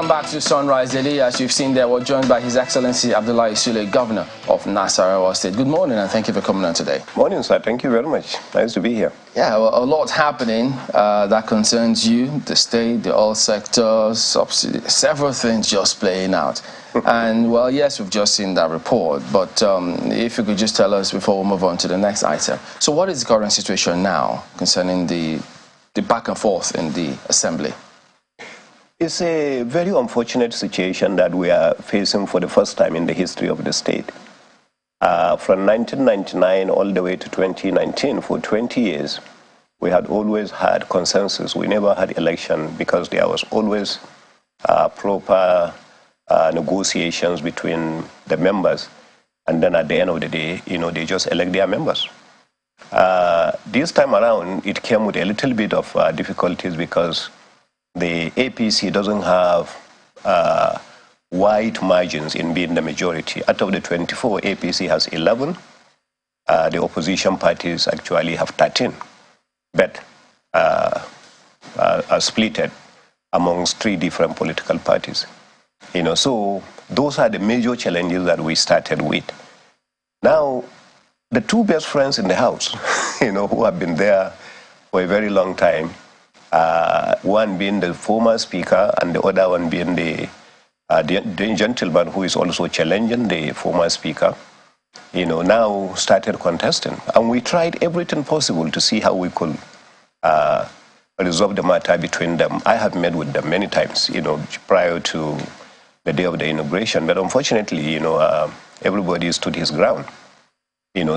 Welcome back to Sunrise Daily. As you've seen there, we're joined by His Excellency Abdullahi Sule, Governor of Nasarawa State. Good morning and thank you for coming on today. Morning, sir. Thank you very much. Nice to be here. Yeah, well, a lot happening that concerns you, the state, the oil sector, subsidy, several things just playing out. And, well, yes, we've just seen that report, but if you could just tell us before we move on to the next item. So what is the current situation now concerning the back and forth in the Assembly? It's a very unfortunate situation that we are facing for the first time in the history of the state. From 1999 all the way to 2019, for 20 years, we had always had consensus. We never had election because there was always proper negotiations between the members. And then at the end of the day, they just elect their members. This time around, it came with a little bit of difficulties because the APC doesn't have wide margins in being the majority. Out of the 24, APC has 11. The opposition parties actually have 13, but are splitted amongst 3 different political parties. So those are the major challenges that we started with. Now, the 2 best friends in the house, who have been there for a very long time, one being the former speaker and the other one being the gentleman who is also challenging the former speaker, now started contesting. And we tried everything possible to see how we could resolve the matter between them. I have met with them many times, prior to the day of the inauguration. But unfortunately, everybody stood his ground.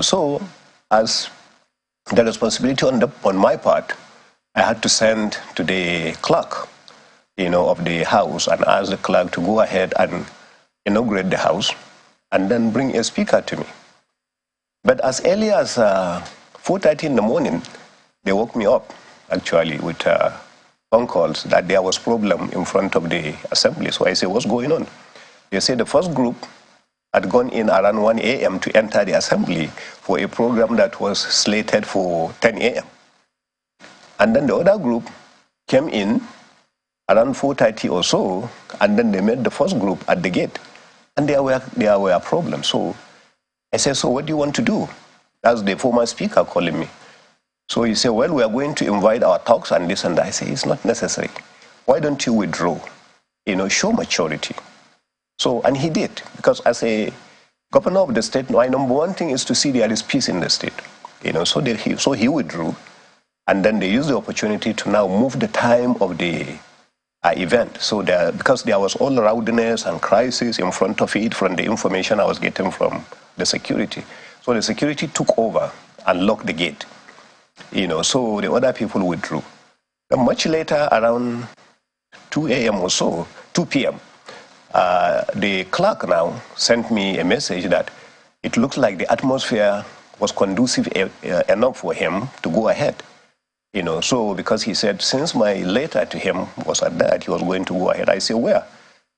So as the responsibility on my part, I had to send to the clerk, of the house and ask the clerk to go ahead and inaugurate the house and then bring a speaker to me. But as early as 4:30 in the morning, they woke me up, actually, with phone calls that there was problem in front of the assembly. So I said, what's going on? They said the first group had gone in around 1 a.m. to enter the assembly for a program that was slated for 10 a.m. And then the other group came in around 4:30 or so, and then they met the first group at the gate. And there were problems. So I said, so what do you want to do? That's the former speaker calling me. So he said, well, we are going to invite our talks and this and that. I say, it's not necessary. Why don't you withdraw? Show maturity. So, and he did, because as a governor of the state, my number one thing is to see there is peace in the state. So he withdrew. And then they used the opportunity to now move the time of the event. So because there was all rowdiness and crisis in front of it from the information I was getting from the security. So the security took over and locked the gate. So the other people withdrew. And much later, around 2 a.m. or so, 2 p.m., the clerk now sent me a message that it looks like the atmosphere was conducive enough for him to go ahead. So because he said, since my letter to him was at that, he was going to go ahead. I said, where?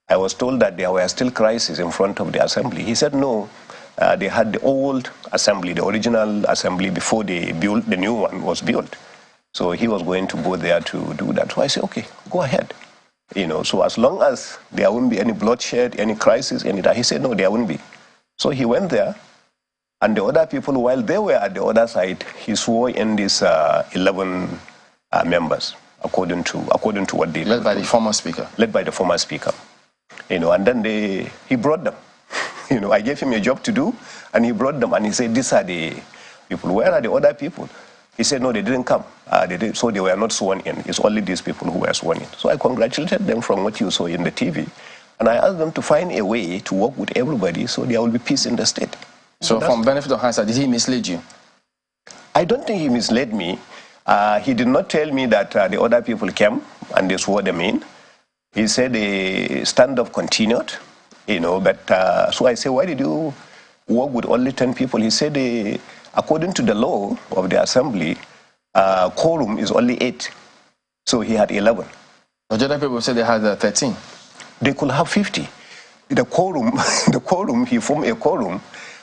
I was told that there were still crises in front of the assembly. He said, no, they had the old assembly, the original assembly before the new one was built. So he was going to go there to do that. So I said, okay, go ahead. So as long as there wouldn't be any bloodshed, any crisis, any that. He said, no, there wouldn't be. So he went there. And the other people, while they were at the other side, he swore in these 11 members, according to what they led by the former speaker. Led by the former speaker, and then he brought them. I gave him a job to do, and he brought them, and he said, "These are the people. Where are the other people?" He said, "No, they didn't come. So they were not sworn in. It's only these people who were sworn in." So I congratulated them from what you saw in the TV, and I asked them to find a way to work with everybody so there will be peace in the state. So from benefit of hindsight, did he mislead you? I don't think he misled me. He did not tell me that the other people came and they swore them in. He said the standoff continued, but so I said, why did you work with only 10 people? He said, according to the law of the assembly, quorum is only 8. So he had 11. But the other people said they had 13. They could have 50. The quorum, he formed a quorum.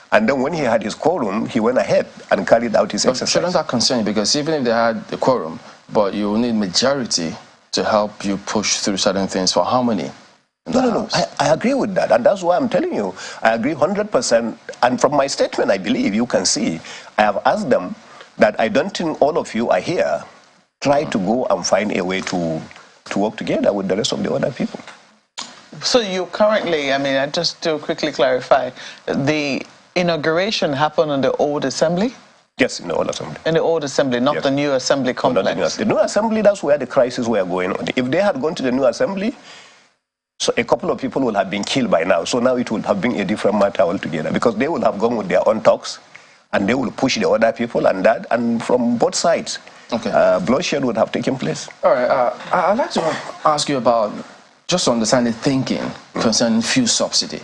And then when he had his quorum, he went ahead and carried out his exercise. Shouldn't that concern you? Because even if they had the quorum, but you will need majority to help you push through certain things for harmony. No. I agree with that. And that's why I'm telling you, I agree 100%. And from my statement, I believe you can see, I have asked them that I don't think all of you are here. Try to go and find a way to work together with the rest of the other people. So you currently, just to quickly clarify, the inauguration happened in the old assembly? Yes, in the old assembly. In the old assembly, not the new assembly complex? The new assembly, that's where the crisis were going on. If they had gone to the new assembly, so a couple of people would have been killed by now. So now it would have been a different matter altogether, because they would have gone with their own talks and they will push the other people and that, and from both sides, bloodshed would have taken place. All right, I'd like to ask you about just understanding thinking concerning fuel subsidy.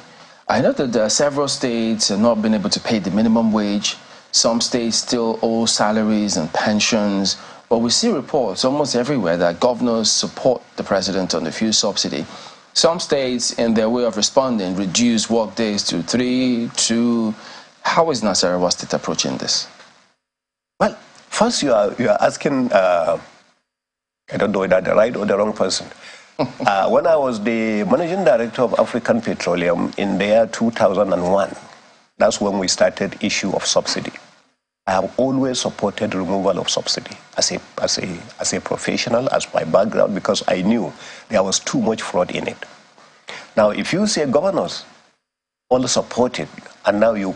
I know that there are several states have not been able to pay the minimum wage. Some states still owe salaries and pensions. But we see reports almost everywhere that governors support the president on the fuel subsidy. Some states, in their way of responding, reduce work days to 3, 2. How is Nasarawa State approaching this? Well, first you are asking, I don't know whether the right or the wrong person. When I was the managing director of African Petroleum in the year 2001, that's when we started issue of subsidy. I have always supported removal of subsidy as a professional, as my background, because I knew there was too much fraud in it. Now, if you say governors all support it, and now you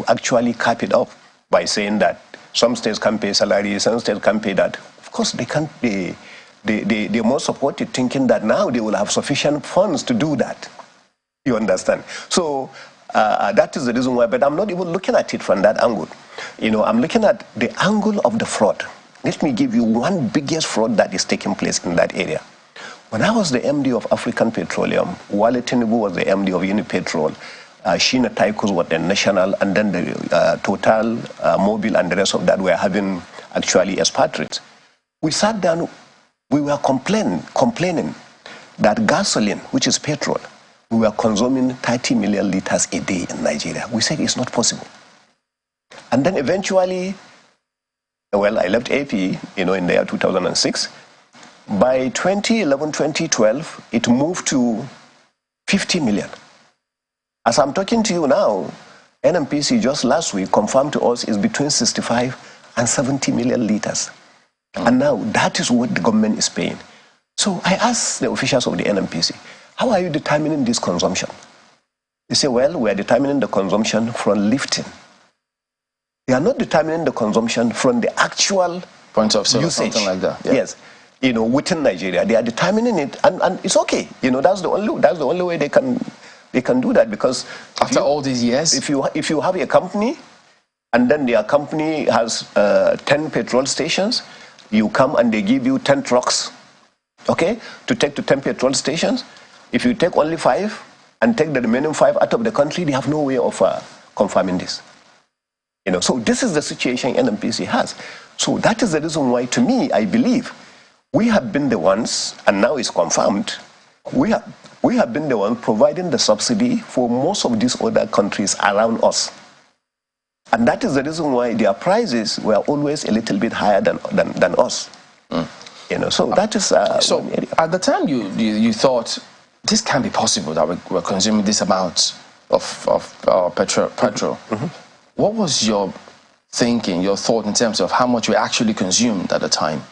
actually cap it up by saying that some states can pay salaries, some states can pay that, of course they can't. They more support it, thinking that now they will have sufficient funds to do that. You understand? So that is the reason why, but I'm not even looking at it from that angle. I'm looking at the angle of the fraud. Let me give you one biggest fraud that is taking place in that area. When I was the MD of African Petroleum, Wale Tinubu was the MD of Unipetrol, Sheena Taikos was the national, and then the Total, Mobil, and the rest of that were having actually expatriates. We sat down, we were complaining that gasoline, which is petrol, we were consuming 30 million liters a day in Nigeria. We said it's not possible. And then eventually, well, I left AP, in the year 2006. By 2011, 2012, it moved to 50 million. As I'm talking to you now, NMPC just last week confirmed to us is between 65 and 70 million liters. And now that is what the government is paying. So I asked the officials of the NMPC, how are you determining this consumption? They say, well, we are determining the consumption from lifting. They are not determining the consumption from the actual point of sale usage. Or something like that. Yeah. Yes. Within Nigeria, they are determining it, and it's okay. That's the only way they can do that, because after all these years, if you have a company, and then their company has 10 petrol stations, you come and they give you 10 trucks, okay, to take to 10 petrol stations. If you take only 5 and take the remaining 5 out of the country, they have no way of confirming this. So this is the situation NMPC has. So that is the reason why, to me, I believe we have been the ones, and now it's confirmed, we have been the ones providing the subsidy for most of these other countries around us. And that is the reason why their prices were always a little bit higher than us. So that is so one area. At the time you thought this can't be possible that we're consuming this amount of petrol. Mm-hmm. What was your thinking, your thought in terms of how much we actually consumed at the time?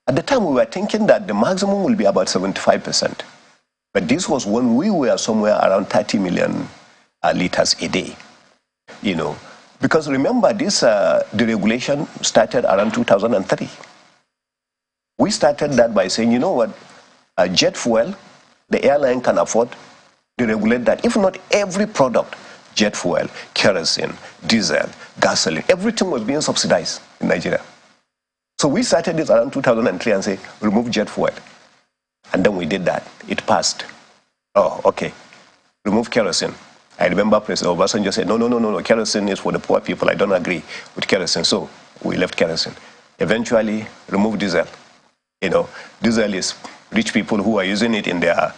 At the time, we were thinking that the maximum will be about 75%. But this was when we were somewhere around 30 million liters a day. Because remember, this deregulation started around 2003. We started that by saying, you know what, jet fuel, the airline can afford to regulate that. If not every product, jet fuel, kerosene, diesel, gasoline, everything was being subsidized in Nigeria. So we started this around 2003 and say, remove jet fuel. And then we did that. It passed. Oh, okay. Remove kerosene. I remember President Obasanjo said, no, kerosene is for the poor people. I don't agree with kerosene. So we left kerosene. Eventually, remove diesel. Diesel is rich people who are using it in their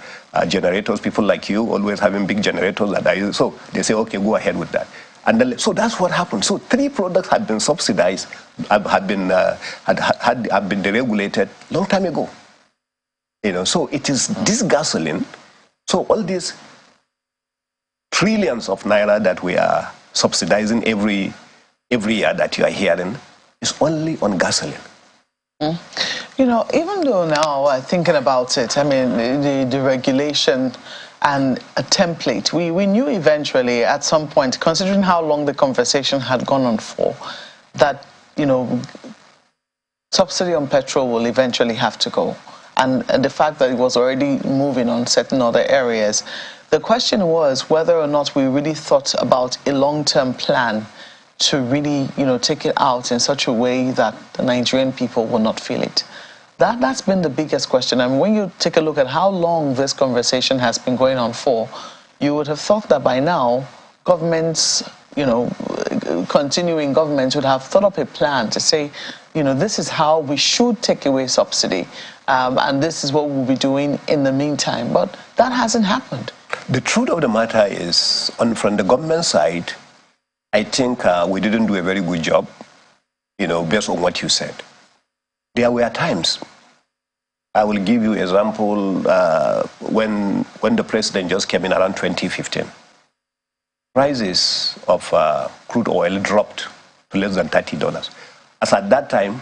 generators, people like you, always having big generators that are used. So they say, okay, go ahead with that. And then, so that's what happened. So 3 products had been subsidized, had been deregulated long time ago. So it is this gasoline, So all these trillions of naira that we are subsidizing every year that you are hearing is only on gasoline. You know, even though now I'm thinking about it, I mean, the regulation and a template, we knew eventually at some point, considering how long the conversation had gone on for, that, you know, subsidy on petrol will eventually have to go. And the fact that it was already moving on certain other areas. The question was whether or not we really thought about a long-term plan to really, you know, take it out in such a way that the Nigerian people will not feel it. That's been the biggest question. I mean, when you take a look at how long this conversation has been going on for, you would have thought that by now, governments, you know, continuing governments would have thought up a plan to say, you know, this is how we should take away subsidy, and this is what we'll be doing in the meantime. But that hasn't happened. The truth of the matter is, from the government side, I think we didn't do a very good job, you know, based on what you said. There were times, I will give you an example, when the president just came in around 2015. Prices of crude oil dropped to less than $30. As at that time,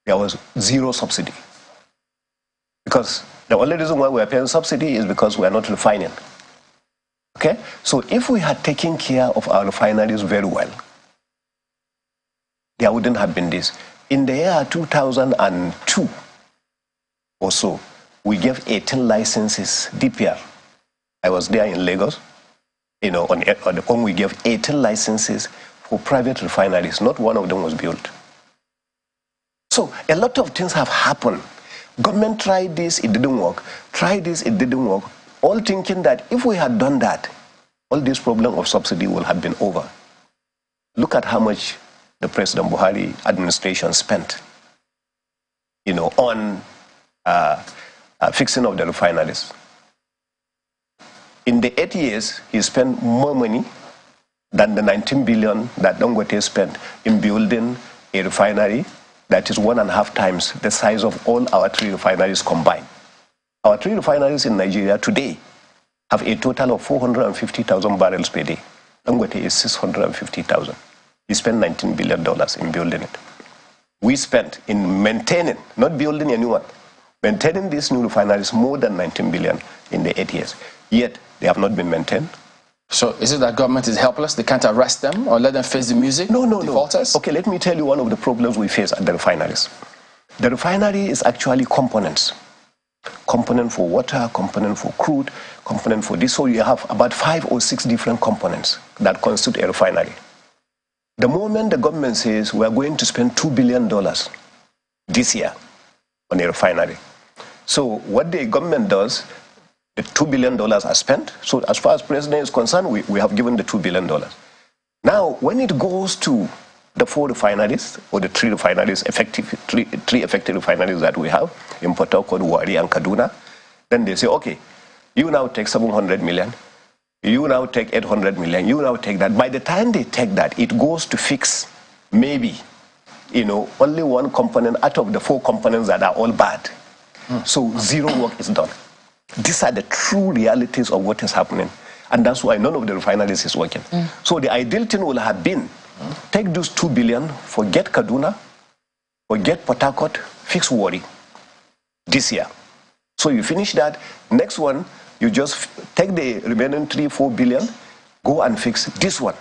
there was zero subsidy. Because the only reason why we are paying subsidy is because we are not refining. Okay? So if we had taken care of our refineries very well, there wouldn't have been this. In the year 2002 or so, we gave 18 licenses, DPR. I was there in Lagos, you know, when we gave 18 licenses for private refineries. Not one of them was built. So a lot of things have happened. Government tried this, it didn't work. Tried this, it didn't work. All thinking that if we had done that, all this problem of subsidy will have been over. Look at how much the President Buhari administration spent, you know, on fixing of the refineries. In the 8 years, he spent more money than the 19 billion that Dangote spent in building a refinery that is 1.5 times the size of all our 3 refineries combined. Our 3 refineries in Nigeria today have a total of 450,000 barrels per day. Dangote is 650,000. He spent $19 billion in building it. We spent in maintaining, not building a new one, maintaining these new refineries more than 19 billion in the 8 years. Yet, they have not been maintained. So is it that government is helpless? They can't arrest them or let them face the music? No. Defaulters? Okay, let me tell you one of the problems we face at the refineries. The refinery is actually components. Component for water, component for crude, component for this. So you have about 5 or 6 different components that constitute a refinery. The moment the government says we are going to spend $2 billion this year on a refinery. So what the government does, the $2 billion are spent. So as far as President is concerned, we have given the $2 billion. Now, when it goes to the 4 refineries, or the 3 refineries, three effective refineries that we have in Port Harcourt, Wari, and Kaduna, then they say, okay, you now take 700 million, you now take 800 million, you now take that. By the time they take that, it goes to fix maybe, you know, only 1 component out of the 4 components that are all bad. So 0 work is done. These are the true realities of what is happening. And that's why none of the refineries is working. So the ideal thing will have been, take those 2 billion, forget Kaduna, forget Port Harcourt, fix Wari this year. So you finish that. Next one, you just take the remaining 3-4 billion, go and fix this one.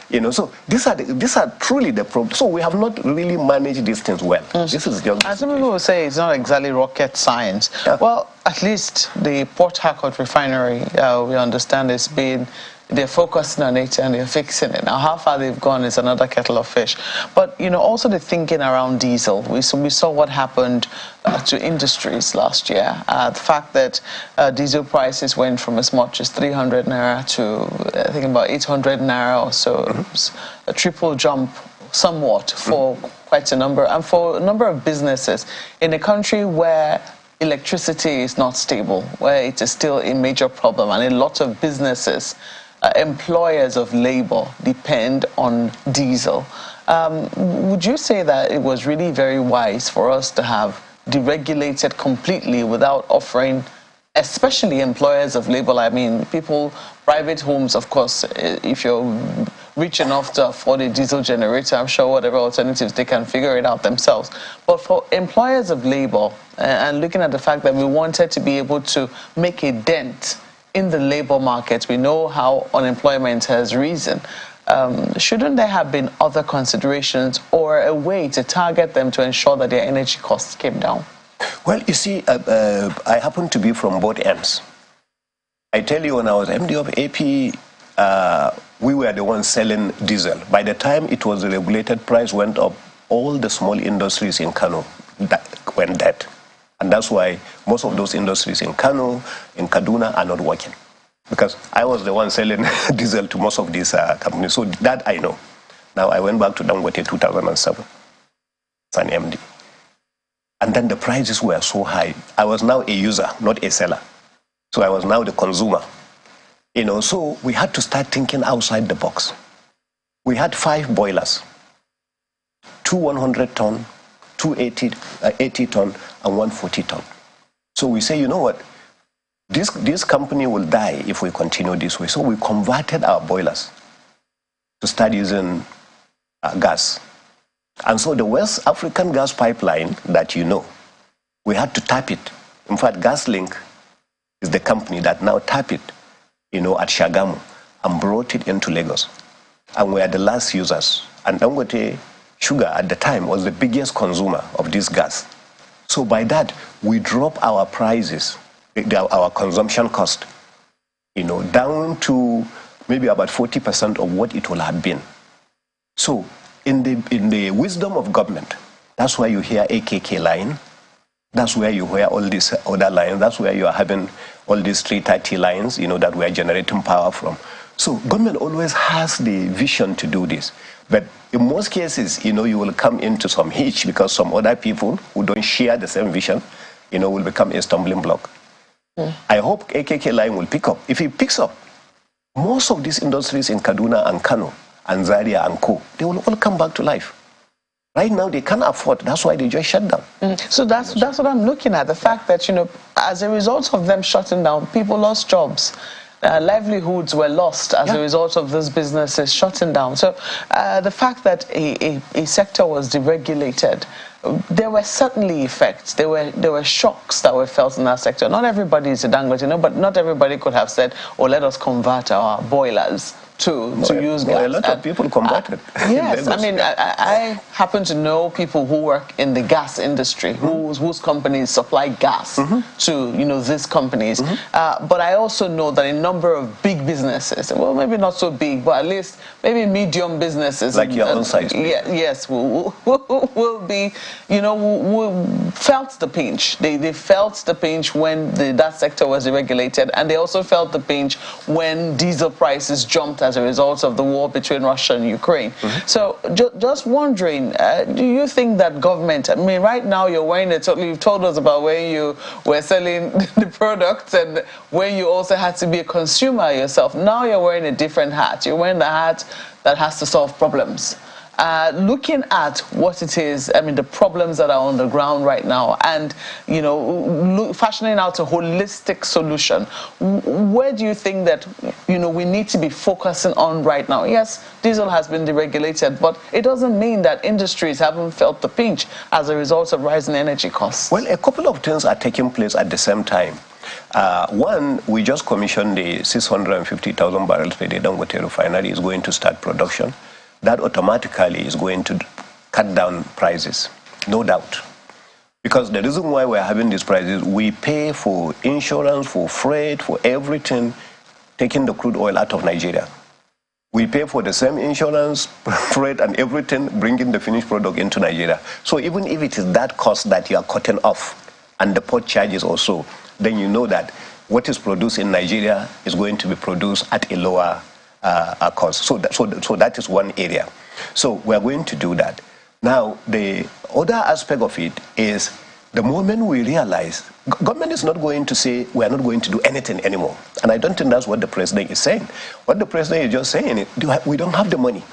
You know, so these are truly the problem. So we have not really managed these things well. This is just. As some people will say, it's not exactly rocket science. Yeah. Well, at least the Port Harcourt refinery, we understand, is being. They're focusing on it and they're fixing it. Now, how far they've gone is another kettle of fish. But, you know, also the thinking around diesel. We saw what happened to industries last year. The fact that diesel prices went from as much as 300 naira to, I think, about 800 naira or so. A triple jump somewhat for quite a number. And for a number of businesses in a country where electricity is not stable, where it is still a major problem, and a lot of businesses, employers of labor, depend on diesel. Would you say that it was really very wise for us to have deregulated completely without offering especially employers of labor. I mean, people, private homes, of course, if you're rich enough to afford a diesel generator, I'm sure whatever alternatives, they can figure it out themselves. But for employers of labor, and looking at the fact that we wanted to be able to make a dent in the labor market, we know how unemployment has risen. Shouldn't there have been other considerations or a way to target them to ensure that their energy costs came down? Well, you see, I happen to be from both ends. I tell you, when I was MD of AP, we were the ones selling diesel. By the time it was the regulated price went up, all the small industries in Kano went dead. And that's why most of those industries in Kano, in Kaduna are not working. Because I was the one selling diesel to most of these companies. So that I know. Now I went back to Dangote 2007 as an MD. And then the prices were so high. I was now a user, not a seller. So I was now the consumer. So we had to start thinking outside the box. We had 5 boilers, 2 100-ton, 2 80-ton, and 1 40-ton. So we say, you know what? This company will die if we continue this way. So we converted our boilers to start using gas. And so the West African gas pipeline that we had to tap it. In fact, GasLink is the company that now tap it, at Shagamu and brought it into Lagos. And we are the last users. And Dangote Sugar at the time was the biggest consumer of this gas. So by that, we drop our prices, our consumption cost, down to maybe about 40% of what it will have been. So in the wisdom of government, that's why you hear AKK line. That's where you hear all these other lines. That's where you are having all these 330 lines, that we are generating power from. So government always has the vision to do this. But in most cases, you will come into some hitch because some other people who don't share the same vision, will become a stumbling block. I hope AKK line will pick up. If it picks up, most of these industries in Kaduna and Kano and Zaria and Co., they will all come back to life. Right now, they can't afford. That's why they just shut down. So that's what I'm looking at. The fact that, as a result of them shutting down, people lost jobs. Livelihoods were lost as a result of those businesses shutting down. So the fact that a sector was deregulated, there were certainly effects. There were shocks that were felt in that sector. Not everybody is a Dangote, but not everybody could have said, let us convert our boilers to use gas. A lot of people converted. Yes, I mean, I happen to know people who work in the gas industry, whose companies supply gas to these companies. But I also know that a number of big businesses, well, maybe not so big, but at least maybe medium businesses, like your own size, yes, will be, who felt the pinch. They felt the pinch when that sector was deregulated, and they also felt the pinch when diesel prices jumped as a result of the war between Russia and Ukraine. So just wondering, do you think that government, I mean, right now you're wearing you've told us about when you were selling the products and when you also had to be a consumer yourself. Now you're wearing a different hat. You're wearing the hat that has to solve problems. Looking at what it is, I mean, the problems that are on the ground right now, and fashioning out a holistic solution. Where do you think that we need to be focusing on right now? Yes, diesel has been deregulated, but it doesn't mean that industries haven't felt the pinch as a result of rising energy costs. Well, a couple of things are taking place at the same time. One, we just commissioned the 650,000 barrels per day Dangote Refinery is going to start production. That automatically is going to cut down prices, no doubt. Because the reason why we're having these prices, we pay for insurance, for freight, for everything, taking the crude oil out of Nigeria. We pay for the same insurance, freight, and everything, bringing the finished product into Nigeria. So even if it is that cost that you are cutting off, and the port charges also, then you know that what is produced in Nigeria is going to be produced at a lower cost. So that is one area. So we are going to do that. Now, the other aspect of it is the moment we realize government is not going to say we are not going to do anything anymore. And I don't think that's what the president is saying. What the president is just saying is we don't have the money.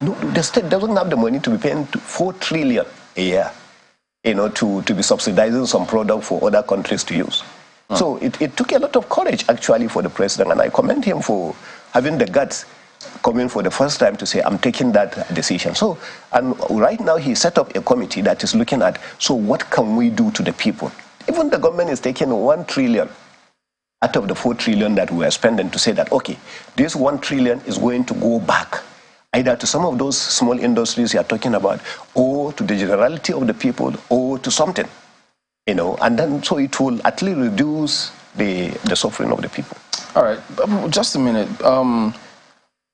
No, the state doesn't have the money to be paying 4 trillion a year, to be subsidizing some product for other countries to use. So it took a lot of courage, actually, for the president, and I commend him for having the guts coming for the first time to say, I'm taking that decision. So, and right now he set up a committee that is looking at, so what can we do to the people? Even the government is taking 1 trillion out of the 4 trillion that we are spending to say that, okay, this 1 trillion is going to go back either to some of those small industries you are talking about, or to the generality of the people, or to something, and then so it will at least reduce the suffering of the people. All right, just a minute.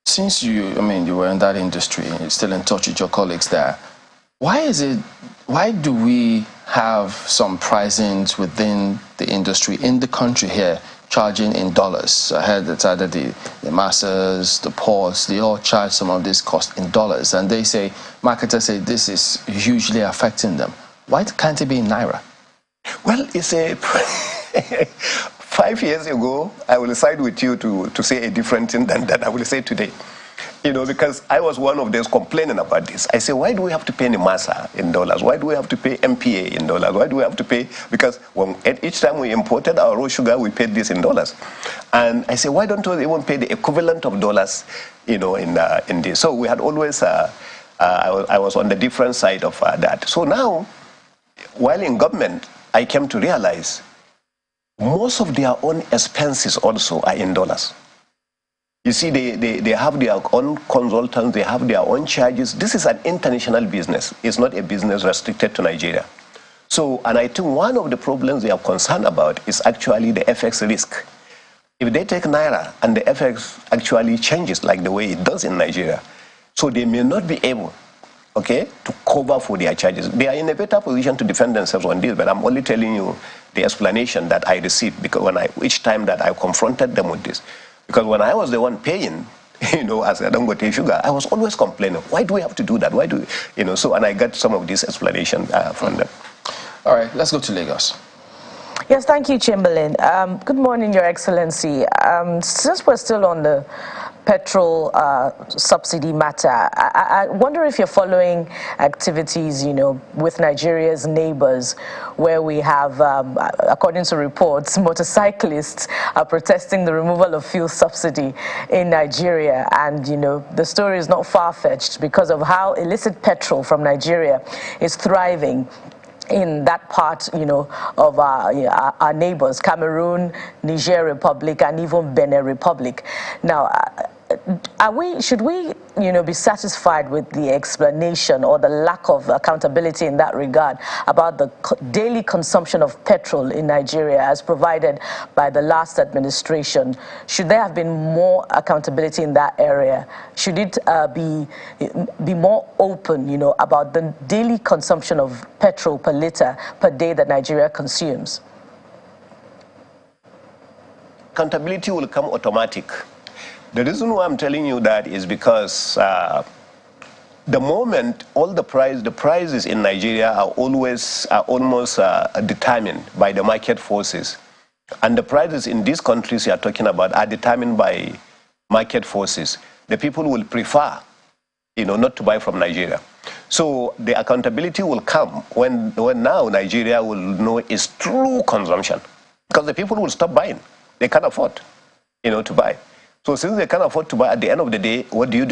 Since you were in that industry and you're still in touch with your colleagues there, why do we have some pricings within the industry in the country here charging in dollars? I heard that either the masses, the ports, they all charge some of this cost in dollars, and they say, marketers say this is hugely affecting them. Why can't it be in Naira? Well, it's a 5 years ago, I will side with you to say a different thing than that I will say today. Because I was one of those complaining about this. I say, why do we have to pay Nimasa in dollars? Why do we have to pay MPA in dollars? Why do we have to pay? Because each time we imported our raw sugar, we paid this in dollars. And I say, why don't we even pay the equivalent of dollars, in this? So we had always, I was on the different side of that. So now, while in government, I came to realize most of their own expenses also are in dollars. You see, they have their own consultants, they have their own charges. This is an international business. It's not a business restricted to Nigeria. So, and I think one of the problems they are concerned about is actually the FX risk. If they take Naira and the FX actually changes like the way it does in Nigeria, so they may not be able, to cover for their charges. They are in a better position to defend themselves on this, but I'm only telling you the explanation that I received, because each time that I confronted them with this. Because when I was the one paying, as I don't go to sugar, I was always complaining, why do we have to do that? Why do we, so, and I got some of this explanation from them. All right, let's go to Lagos. Yes, thank you, Chamberlain. Good morning, Your Excellency. Since we're still on the petrol subsidy matter, I wonder if you're following activities, with Nigeria's neighbors, where we have, according to reports, motorcyclists are protesting the removal of fuel subsidy in Nigeria. And, the story is not far-fetched because of how illicit petrol from Nigeria is thriving in that part, of our neighbors, Cameroon, Niger Republic, and even Benin Republic. Now, should we, be satisfied with the explanation or the lack of accountability in that regard about the daily consumption of petrol in Nigeria as provided by the last administration? Should there have been more accountability in that area? Should it be more open, about the daily consumption of petrol per liter per day that Nigeria consumes? Accountability will come automatic. The reason why I'm telling you that is because the moment the prices in Nigeria are almost determined by the market forces. And the prices in these countries you are talking about are determined by market forces. The people will prefer, not to buy from Nigeria. So the accountability will come when now Nigeria will know its true consumption. Because the people will stop buying. They can't afford, to buy. So since they can't afford to buy, at the end of the day, what do?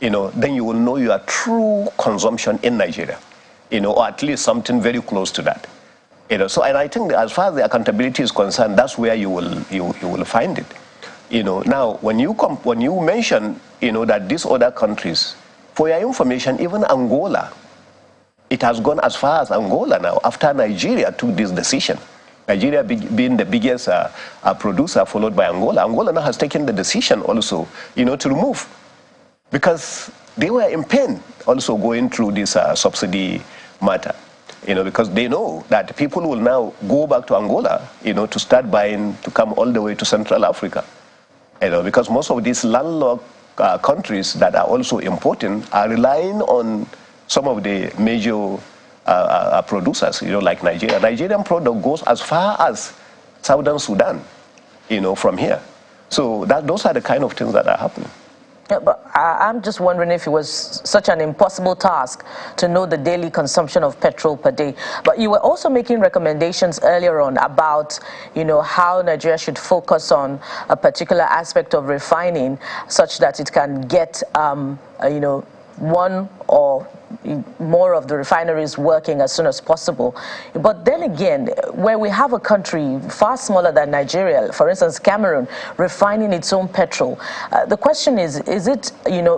Then you will know your true consumption in Nigeria, or at least something very close to that. So, and I think as far as the accountability is concerned, that's where you will find it. Now when you mention, that these other countries, for your information, even Angola, it has gone as far as Angola now after Nigeria took this decision. Nigeria being the biggest producer, followed by Angola. Angola now has taken the decision also, to remove, because they were in pain also going through this subsidy matter, because they know that people will now go back to Angola, to start buying, to come all the way to Central Africa, because most of these landlocked countries that are also importing are relying on some of the major producers, like Nigeria. Nigerian product goes as far as Southern Sudan, from here. So those are the kind of things that are happening. Yeah, but I'm just wondering if it was such an impossible task to know the daily consumption of petrol per day. But you were also making recommendations earlier on about, how Nigeria should focus on a particular aspect of refining such that it can get, one or more of the refineries working as soon as possible. But then again, where we have a country far smaller than Nigeria, for instance, Cameroon, refining its own petrol, the question is it,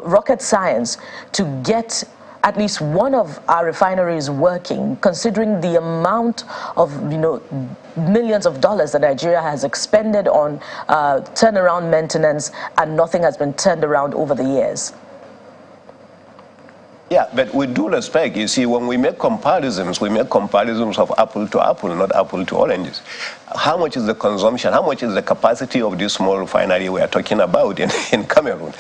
rocket science to get at least one of our refineries working, considering the amount of, millions of dollars that Nigeria has expended on turnaround maintenance, and nothing has been turned around over the years? Yeah, but with due respect, you see, when we make comparisons of apple to apple, not apple to oranges. How much is the consumption? How much is the capacity of this small refinery we are talking about in Cameroon?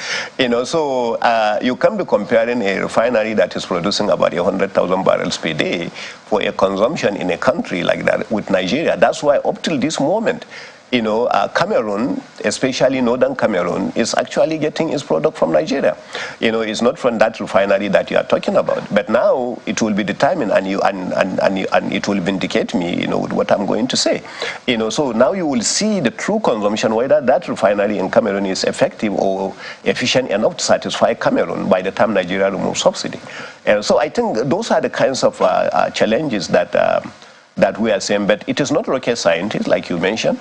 So you can't be comparing a refinery that is producing about 100,000 barrels per day for a consumption in a country like that with Nigeria. That's why up till this moment, Cameroon, especially northern Cameroon, is actually getting its product from Nigeria. It's not from that refinery that you are talking about. But now it will be determined, and it will vindicate me, with what I'm going to say. So now you will see the true consumption, whether that refinery in Cameroon is effective or efficient enough to satisfy Cameroon by the time Nigeria removes subsidy. So I think those are the kinds of challenges that we are saying, but it is not rocket science, like you mentioned.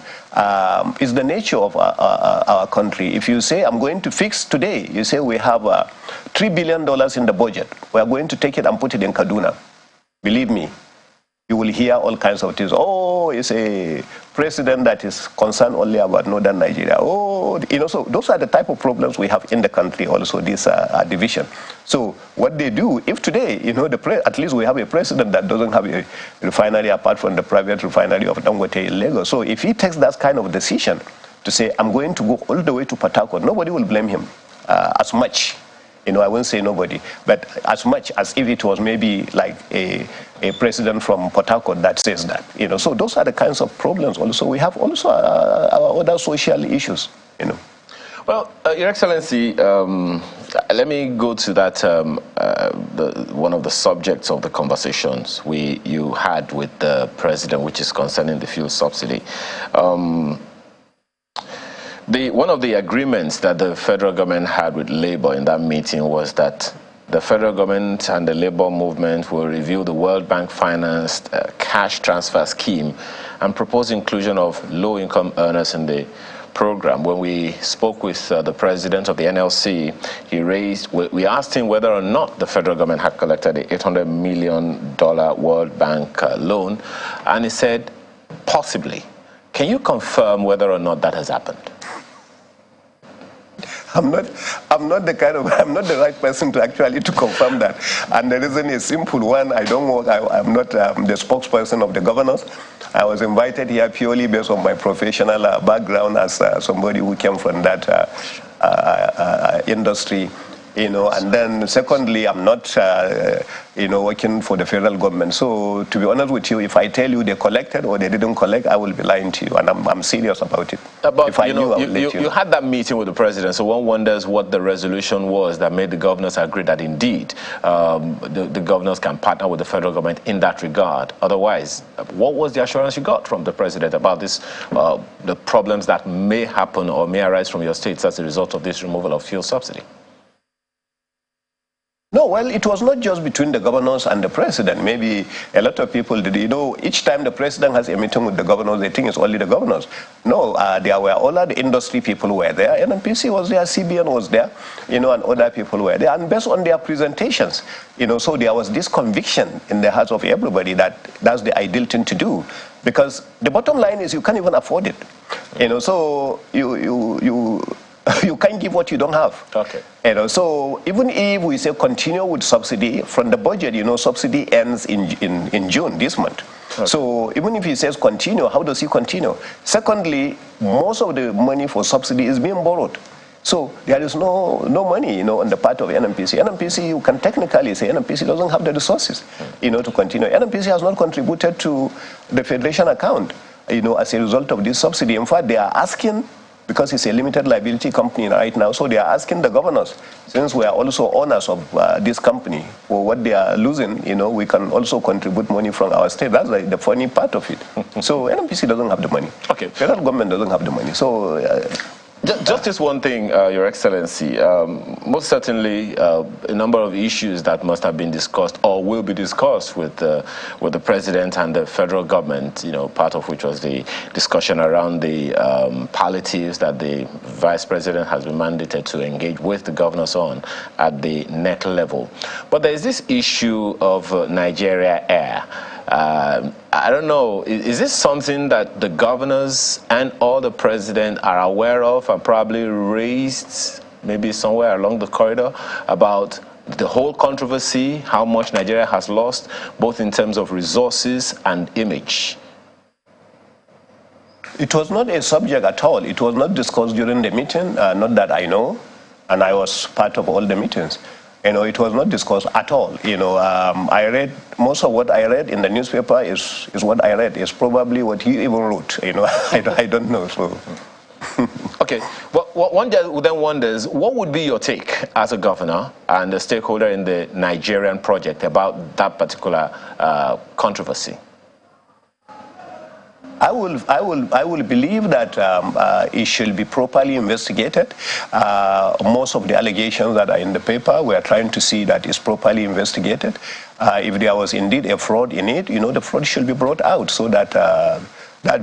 It's the nature of our country. If you say, I'm going to fix today, you say we have $3 billion in the budget. We are going to take it and put it in Kaduna. Believe me, you will hear all kinds of things. Oh, it's a president that is concerned only about northern Nigeria. Oh, so those are the type of problems we have in the country also, this division. So what they do, if today, at least we have a president that doesn't have a refinery apart from the private refinery of Dangote in Lagos. So if he takes that kind of decision to say, I'm going to go all the way to Port Harcourt, nobody will blame him as much. I won't say nobody, but as much as if it was maybe like a president from Port Harcourt that says that. So those are the kinds of problems also. We have also our other social issues, Well, Your Excellency, let me go to that, one of the subjects of the conversations you had with the president, which is concerning the fuel subsidy. One of the agreements that the federal government had with Labour in that meeting was that the federal government and the Labour movement will review the World Bank financed cash transfer scheme and propose inclusion of low-income earners in the program. When we spoke with the president of the NLC, we asked him whether or not the federal government had collected the $800 million World Bank loan, and he said, possibly. Can you confirm whether or not that has happened? I'm not the right person to actually to confirm that. And the reason is simple. One, I'm not the spokesperson of the governors. I was invited here purely based on my professional background as somebody who came from that industry. And then secondly, I'm not, working for the federal government. So to be honest with you, if I tell you they collected or they didn't collect, I will be lying to you, and I'm serious about it. But if I knew, I would let you know. You had that meeting with the president, so one wonders what the resolution was that made the governors agree that indeed the governors can partner with the federal government in that regard. Otherwise, what was the assurance you got from the president about this, the problems that may happen or may arise from your states as a result of this removal of fuel subsidy? No, well, it was not just between the governors and the president. Maybe a lot of people did. Each time the president has a meeting with the governors, they think it's only the governors. No, there were all the industry people were there. NNPC was there, CBN was there, and other people were there. And based on their presentations, so there was this conviction in the hearts of everybody that that's the ideal thing to do. Because the bottom line is you can't even afford it. So you can't give what you don't have. Okay. So even if we say continue with subsidy, from the budget, subsidy ends in June this month. Okay. So even if he says continue, how does he continue? Secondly, most of the money for subsidy is being borrowed. So there is no money, on the part of NNPC. NNPC, you can technically say NNPC doesn't have the resources, to continue. NNPC has not contributed to the federation account, as a result of this subsidy. In fact, they are asking because it's a limited liability company right now. So they are asking the governors, since we are also owners of this company, for what they are losing, we can also contribute money from our state. That's like the funny part of it. So NMPC doesn't have the money. Okay. Federal government doesn't have the money. So. Just this one thing, Your Excellency. Most certainly, a number of issues that must have been discussed or will be discussed with the president and the federal government. Part of which was the discussion around the palliatives that the vice president has been mandated to engage with the governors on at the net level. But there is this issue of Nigeria Air. I don't know, is this something that the governors and all the president are aware of and probably raised maybe somewhere along the corridor about the whole controversy, how much Nigeria has lost, both in terms of resources and image? It was not a subject at all. It was not discussed during the meeting, not that I know, and I was part of all the meetings. It was not discussed at all. I read, most of what I read in the newspaper is what I read. It's probably what he even wrote. I don't know. So. Okay. Well, one then wonders, what would be your take as a governor and a stakeholder in the Nigerian project about that particular controversy? I will believe that it should be properly investigated. Most of the allegations that are in the paper, we are trying to see that it's properly investigated. If there was indeed a fraud in it, the fraud should be brought out so that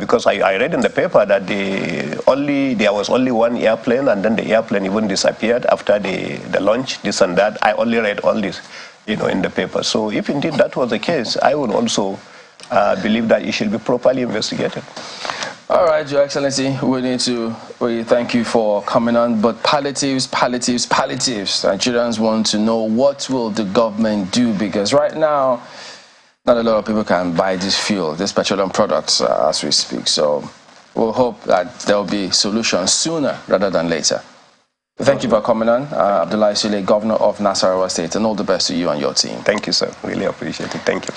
because I read in the paper that there was only one airplane, and then the airplane even disappeared after the launch, this and that. I only read all this, in the paper. So if indeed that was the case, I would also believe that it should be properly investigated. All right, Your Excellency, we thank you for coming on, but palliatives. Nigerians want to know, what will the government do? Because right now, not a lot of people can buy this fuel, these petroleum products, as we speak. So we'll hope that there will be solutions sooner rather than later. Thank you for coming on, Abdullahi Sule, Governor of Nasarawa State, and all the best to you and your team. Thank you, sir. Really appreciate it. Thank you.